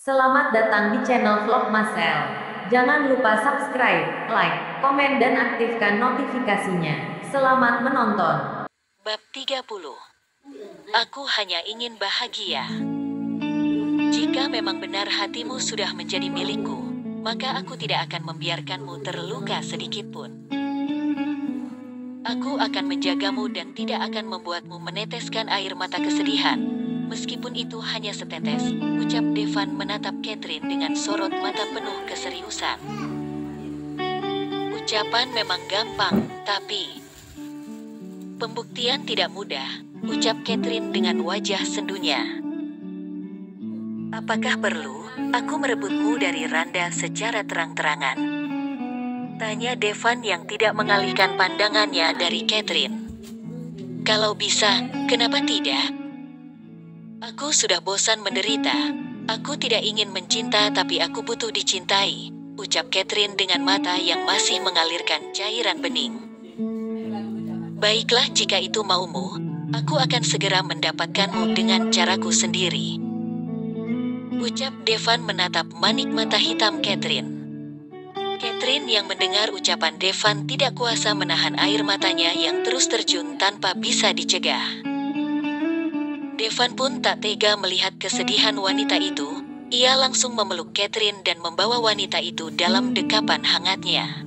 Selamat datang di channel Vlog Masel. Jangan lupa subscribe, like, komen dan aktifkan notifikasinya. Selamat menonton. Bab 30. Aku hanya ingin bahagia. Jika memang benar hatimu sudah menjadi milikku, maka aku tidak akan membiarkanmu terluka sedikitpun. Aku akan menjagamu dan tidak akan membuatmu meneteskan air mata kesedihan. Meskipun itu hanya setetes, ucap Devan menatap Catherine dengan sorot mata penuh keseriusan. Ucapan memang gampang, tapi pembuktian tidak mudah, ucap Catherine dengan wajah sendunya. Apakah perlu aku merebutmu dari Randa secara terang-terangan? Tanya Devan yang tidak mengalihkan pandangannya dari Catherine. Kalau bisa, kenapa tidak? Aku sudah bosan menderita. Aku tidak ingin mencinta tapi aku butuh dicintai, ucap Catherine dengan mata yang masih mengalirkan cairan bening. Baiklah jika itu maumu, aku akan segera mendapatkanmu dengan caraku sendiri. Ucap Devan menatap manik mata hitam Catherine. Catherine yang mendengar ucapan Devan tidak kuasa menahan air matanya yang terus terjun tanpa bisa dicegah. Devan pun tak tega melihat kesedihan wanita itu. Ia langsung memeluk Catherine dan membawa wanita itu dalam dekapan hangatnya.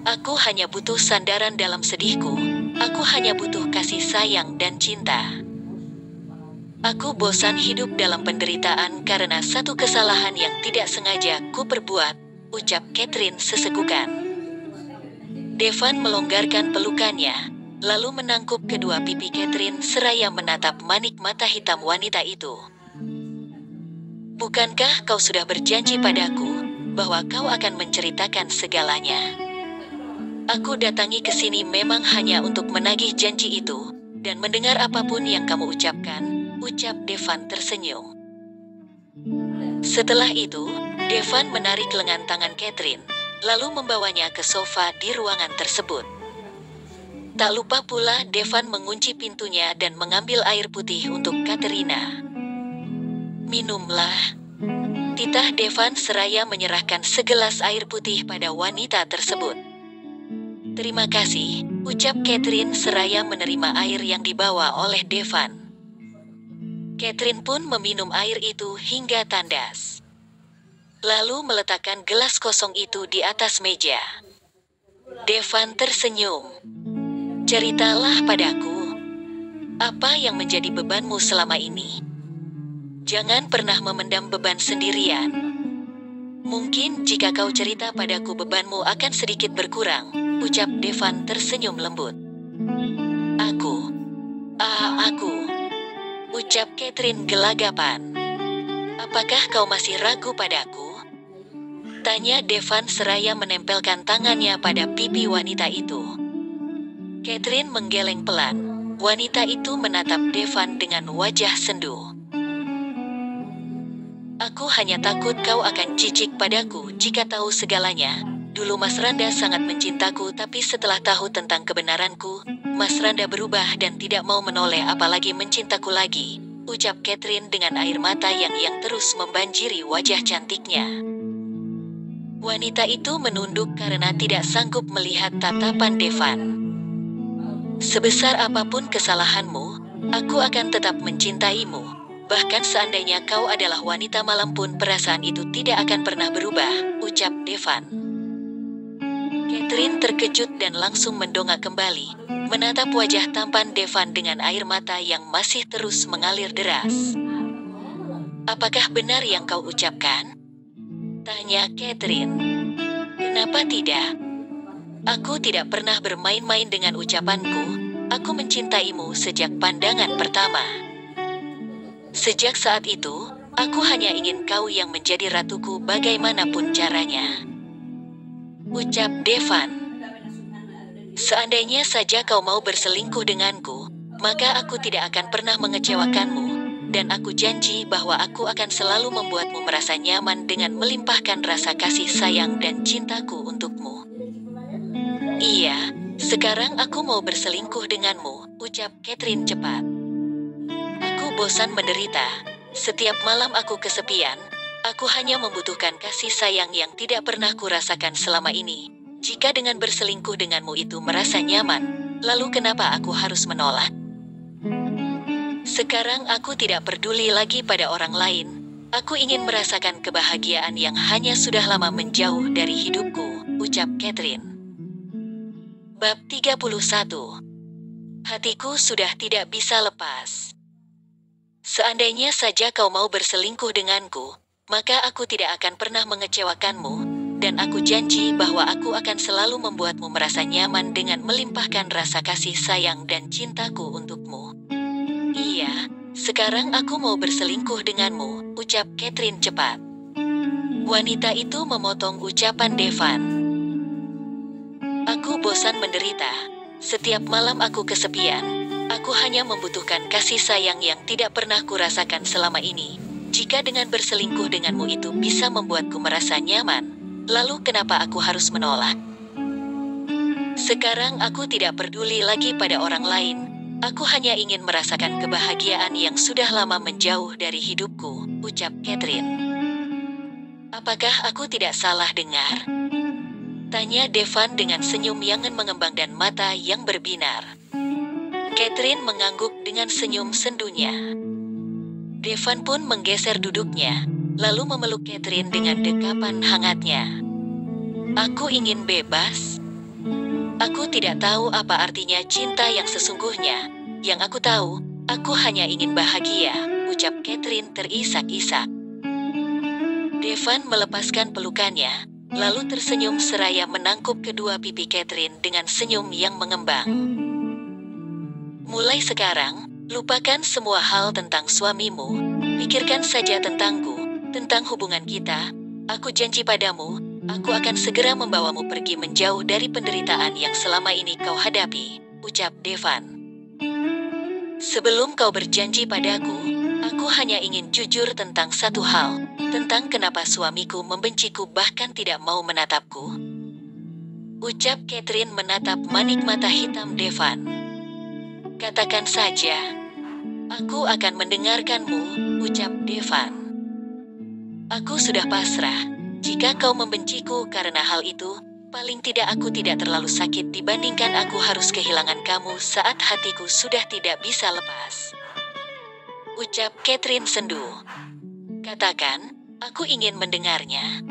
Aku hanya butuh sandaran dalam sedihku. Aku hanya butuh kasih sayang dan cinta. Aku bosan hidup dalam penderitaan karena satu kesalahan yang tidak sengaja ku perbuat, ucap Catherine sesegukan. Devan melonggarkan pelukannya, lalu menangkup kedua pipi Catherine seraya menatap manik mata hitam wanita itu. Bukankah kau sudah berjanji padaku bahwa kau akan menceritakan segalanya? Aku datangi ke sini memang hanya untuk menagih janji itu dan mendengar apapun yang kamu ucapkan, ucap Devan tersenyum. Setelah itu, Devan menarik lengan tangan Catherine, lalu membawanya ke sofa di ruangan tersebut. Tak lupa pula Devan mengunci pintunya dan mengambil air putih untuk Katerina. Minumlah. Titah Devan seraya menyerahkan segelas air putih pada wanita tersebut. Terima kasih, ucap Catherine seraya menerima air yang dibawa oleh Devan. Catherine pun meminum air itu hingga tandas. Lalu meletakkan gelas kosong itu di atas meja. Devan tersenyum. Ceritalah padaku, apa yang menjadi bebanmu selama ini? Jangan pernah memendam beban sendirian. Mungkin jika kau cerita padaku bebanmu akan sedikit berkurang, ucap Devan tersenyum lembut. Aku, ucap Catherine gelagapan. Apakah kau masih ragu padaku? Tanya Devan seraya menempelkan tangannya pada pipi wanita itu. Catherine menggeleng pelan. Wanita itu menatap Devan dengan wajah sendu. Aku hanya takut kau akan jijik padaku jika tahu segalanya. Dulu Mas Randa sangat mencintaku tapi setelah tahu tentang kebenaranku, Mas Randa berubah dan tidak mau menoleh apalagi mencintaku lagi, ucap Catherine dengan air mata yang terus membanjiri wajah cantiknya. Wanita itu menunduk karena tidak sanggup melihat tatapan Devan. Sebesar apapun kesalahanmu, aku akan tetap mencintaimu. Bahkan seandainya kau adalah wanita malam pun perasaan itu tidak akan pernah berubah, ucap Devan. Catherine terkejut dan langsung mendongak kembali, menatap wajah tampan Devan dengan air mata yang masih terus mengalir deras. Apakah benar yang kau ucapkan? Tanya Catherine. Kenapa tidak? Aku tidak pernah bermain-main dengan ucapanku. Aku mencintaimu sejak pandangan pertama. Sejak saat itu, aku hanya ingin kau yang menjadi ratuku bagaimanapun caranya, ucap Devan. Seandainya saja kau mau berselingkuh denganku, maka aku tidak akan pernah mengecewakanmu, dan aku janji bahwa aku akan selalu membuatmu merasa nyaman dengan melimpahkan rasa kasih sayang dan cintaku untukmu. Iya, sekarang aku mau berselingkuh denganmu, ucap Catherine cepat. Aku bosan menderita. Setiap malam aku kesepian, aku hanya membutuhkan kasih sayang yang tidak pernah kurasakan selama ini. Jika dengan berselingkuh denganmu itu merasa nyaman, lalu kenapa aku harus menolak? Sekarang aku tidak peduli lagi pada orang lain. Aku ingin merasakan kebahagiaan yang hanya sudah lama menjauh dari hidupku, ucap Catherine. Bab 31. Hatiku sudah tidak bisa lepas. Seandainya saja kau mau berselingkuh denganku, maka aku tidak akan pernah mengecewakanmu, dan aku janji bahwa aku akan selalu membuatmu merasa nyaman dengan melimpahkan rasa kasih sayang dan cintaku untukmu. Iya, sekarang aku mau berselingkuh denganmu, ucap Catherine cepat. Wanita itu memotong ucapan Devan. Aku bosan menderita. Setiap malam aku kesepian. Aku hanya membutuhkan kasih sayang yang tidak pernah kurasakan selama ini. Jika dengan berselingkuh denganmu itu bisa membuatku merasa nyaman, lalu kenapa aku harus menolak? Sekarang aku tidak peduli lagi pada orang lain. Aku hanya ingin merasakan kebahagiaan yang sudah lama menjauh dari hidupku, ucap Catherine. Apakah aku tidak salah dengar? Tanya Devan dengan senyum yang mengembang dan mata yang berbinar. Catherine mengangguk dengan senyum sendunya. Devan pun menggeser duduknya, lalu memeluk Catherine dengan dekapan hangatnya. Aku ingin bebas. Aku tidak tahu apa artinya cinta yang sesungguhnya. Yang aku tahu, aku hanya ingin bahagia, ucap Catherine terisak-isak. Devan melepaskan pelukannya, lalu tersenyum seraya menangkup kedua pipi Catherine dengan senyum yang mengembang. Mulai sekarang, lupakan semua hal tentang suamimu, pikirkan saja tentangku, tentang hubungan kita. Aku janji padamu, aku akan segera membawamu pergi menjauh dari penderitaan yang selama ini kau hadapi, ucap Devan. Sebelum kau berjanji padaku, aku hanya ingin jujur tentang satu hal, tentang kenapa suamiku membenciku bahkan tidak mau menatapku. Ucap Catherine menatap manik mata hitam Devan. Katakan saja. Aku akan mendengarkanmu, ucap Devan. Aku sudah pasrah. Jika kau membenciku karena hal itu, paling tidak aku tidak terlalu sakit dibandingkan aku harus kehilangan kamu saat hatiku sudah tidak bisa lepas. Ucap Catherine sendu. Katakan, aku ingin mendengarnya.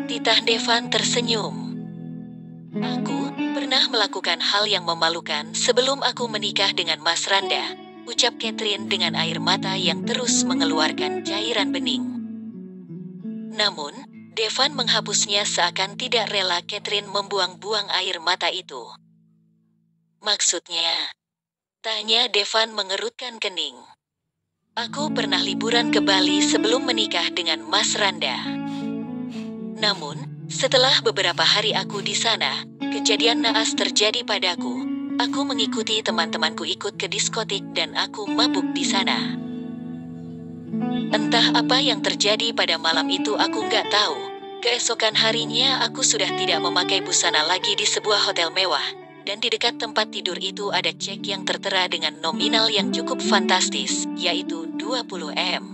Titah Devan tersenyum. Aku pernah melakukan hal yang memalukan sebelum aku menikah dengan Mas Randa, ucap Catherine dengan air mata yang terus mengeluarkan cairan bening. Namun, Devan menghapusnya seakan tidak rela Catherine membuang-buang air mata itu. Maksudnya? Tanya Devan mengerutkan kening. Aku pernah liburan ke Bali sebelum menikah dengan Mas Randa. Namun, setelah beberapa hari aku di sana, kejadian naas terjadi padaku. Aku mengikuti teman-temanku ikut ke diskotik dan aku mabuk di sana. Entah apa yang terjadi pada malam itu aku nggak tahu. Keesokan harinya aku sudah tidak memakai busana lagi di sebuah hotel mewah. Dan di dekat tempat tidur itu ada cek yang tertera dengan nominal yang cukup fantastis, yaitu 20M.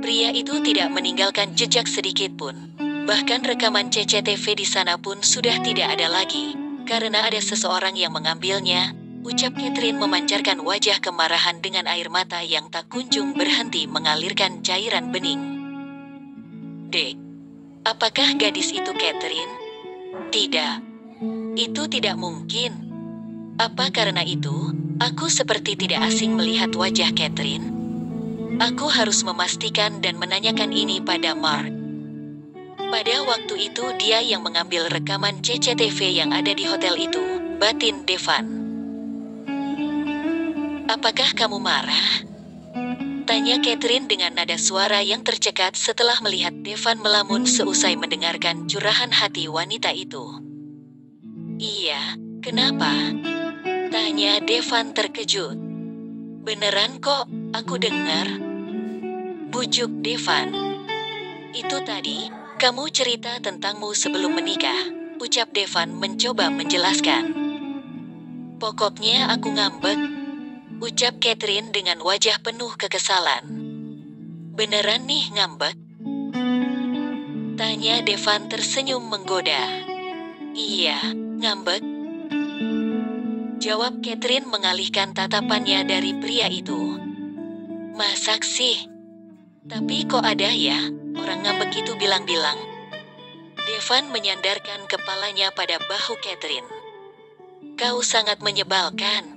Pria itu tidak meninggalkan jejak sedikit pun. Bahkan rekaman CCTV di sana pun sudah tidak ada lagi. Karena ada seseorang yang mengambilnya, ucap Catherine memancarkan wajah kemarahan dengan air mata yang tak kunjung berhenti mengalirkan cairan bening. Dek, apakah gadis itu Catherine? Tidak, itu tidak mungkin. Apa karena itu, aku seperti tidak asing melihat wajah Catherine? Aku harus memastikan dan menanyakan ini pada Mark. Pada waktu itu dia yang mengambil rekaman CCTV yang ada di hotel itu, batin Devan. Apakah kamu marah? Tanya Catherine dengan nada suara yang tercekat setelah melihat Devan melamun seusai mendengarkan curahan hati wanita itu. Iya, kenapa? Tanya Devan terkejut. Beneran kok, aku dengar. Bujuk Devan. Itu tadi, kamu cerita tentangmu sebelum menikah, ucap Devan mencoba menjelaskan. Pokoknya aku ngambek, Ucap Catherine dengan wajah penuh kekesalan. Beneran nih ngambek? Tanya Devan tersenyum menggoda. Iya, ngambek. Jawab Catherine mengalihkan tatapannya dari pria itu. Masak sih. Tapi kok ada ya, orang ngambek itu bilang-bilang. Devan menyandarkan kepalanya pada bahu Catherine. Kau sangat menyebalkan.